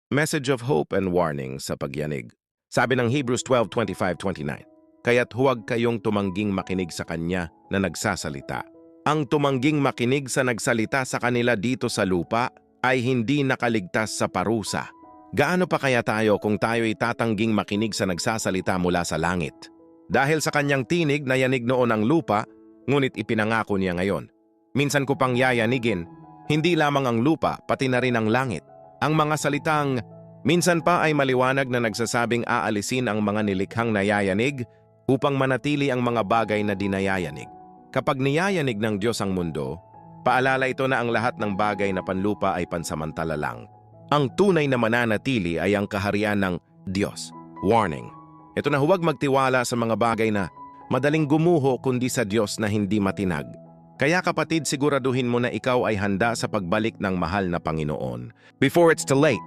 Message of hope and warning sa pagyanig. Sabi ng Hebrews 12:25-29, kaya't huwag kayong tumangging makinig sa kanya na nagsasalita. Ang tumangging makinig sa nagsalita sa kanila dito sa lupa ay hindi nakaligtas sa parusa. Gaano pa kaya tayo kung tayo'y tatangging makinig sa nagsasalita mula sa langit? Dahil sa kanyang tinig, nayanig noon ang lupa, ngunit ipinangako niya ngayon. Minsan ko pang yayanigin, hindi lamang ang lupa, pati na rin ang langit. Ang mga salitang minsan pa ay maliwanag na nagsasabing aalisin ang mga nilikhang nayayanig upang manatili ang mga bagay na dinayayanig. Kapag niyayanig ng Diyos ang mundo, paalala ito na ang lahat ng bagay na panlupa ay pansamantala lang. Ang tunay na mananatili ay ang kaharian ng Diyos. Warning. Ito na huwag magtiwala sa mga bagay na madaling gumuho kundi sa Diyos na hindi matinag. Kaya kapatid, siguraduhin mo na ikaw ay handa sa pagbalik ng mahal na Panginoon before it's too late.